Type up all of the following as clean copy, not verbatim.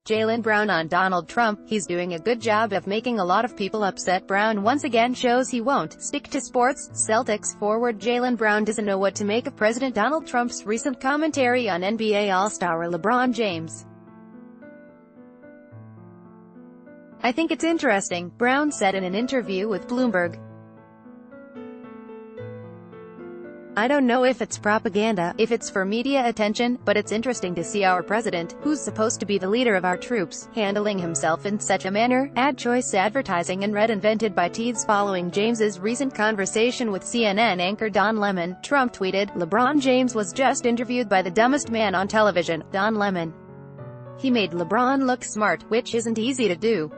Jaylen Brown on Donald Trump. He's doing a good job of making a lot of people upset. Brown once again shows he won't stick to sports. Celtics forward Jaylen Brown doesn't know what to make of President Donald Trump's recent commentary on NBA All-Star LeBron James. "I think it's interesting," Brown said in an interview with Bloomberg. "I don't know if it's propaganda, if it's for media attention, but it's interesting to see our president, who's supposed to be the leader of our troops, handling himself in such a manner." Ad choice advertising and read invented by Teeds following James's recent conversation with CNN anchor Don Lemon. Trump tweeted, "LeBron James was just interviewed by the dumbest man on television, Don Lemon. He made LeBron look smart, which isn't easy to do.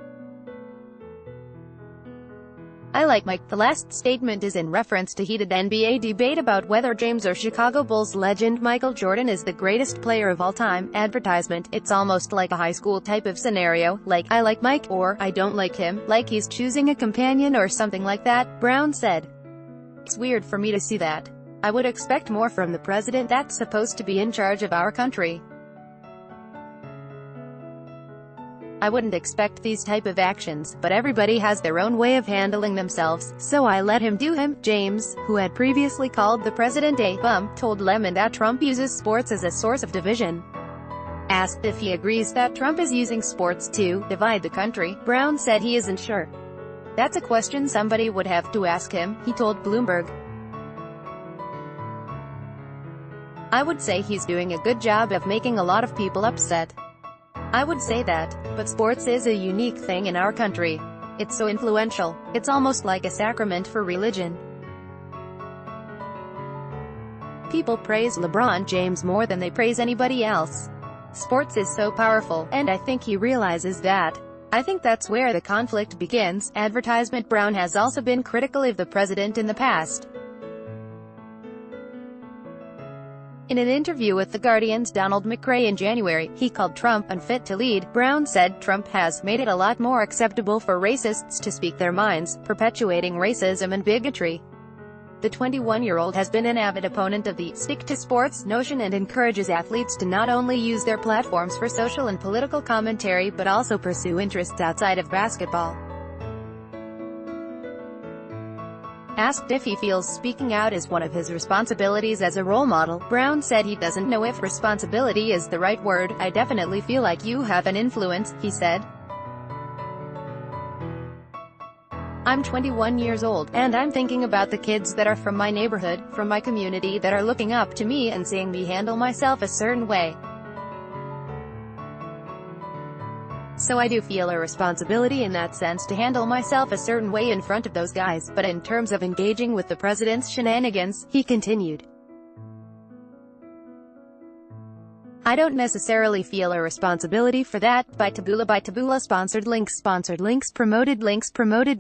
I like Mike." The last statement is in reference to heated NBA debate about whether James or Chicago Bulls legend Michael Jordan is the greatest player of all time. Advertisement: "It's almost like a high school type of scenario, like, I like Mike, or, I don't like him, like he's choosing a companion or something like that," Brown said. "It's weird for me to see that. I would expect more from the president that's supposed to be in charge of our country. I wouldn't expect these type of actions, but everybody has their own way of handling themselves, so I let him do him." James, who had previously called the president a bum, told Lemon that Trump uses sports as a source of division. Asked if he agrees that Trump is using sports to divide the country, Brown said he isn't sure. "That's a question somebody would have to ask him," he told Bloomberg. "I would say he's doing a good job of making a lot of people upset. I would say that. But sports is a unique thing in our country. It's so influential. It's almost like a sacrament for religion. People praise LeBron James more than they praise anybody else. Sports is so powerful, and I think he realizes that. I think that's where the conflict begins." Advertisement: Brown has also been critical of the president in the past. In an interview with The Guardian's Donald McRae in January, he called Trump unfit to lead. Brown said Trump has made it a lot more acceptable for racists to speak their minds, perpetuating racism and bigotry. The 21-year-old has been an avid opponent of the "stick to sports" notion and encourages athletes to not only use their platforms for social and political commentary but also pursue interests outside of basketball. Asked if he feels speaking out is one of his responsibilities as a role model, Brown said he doesn't know if responsibility is the right word. "I definitely feel like you have an influence," he said. "I'm 21 years old, and I'm thinking about the kids that are from my neighborhood, from my community, that are looking up to me and seeing me handle myself a certain way. So I do feel a responsibility in that sense to handle myself a certain way in front of those guys, but in terms of engaging with the president's shenanigans," he continued, "I don't necessarily feel a responsibility for that." By Taboola sponsored links promoted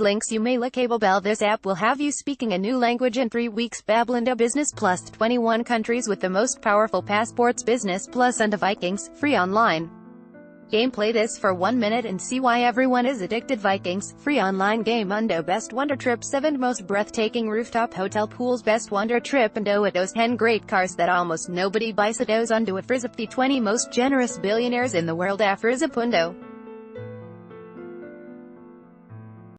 links. You may like Cable Bell. This app will have you speaking a new language in 3 weeks. Babblinda Business Plus, 21 countries with the most powerful passports. Business Plus and the Vikings, free online. Game: play this for 1 minute and see why everyone is addicted. Vikings, free online game. Undo best wonder trip. 7 most breathtaking rooftop hotel pools. Best wonder trip. Undo those 10 great cars that almost nobody buys. Undo Undo 20 most generous billionaires in the world. Afrizap Undo.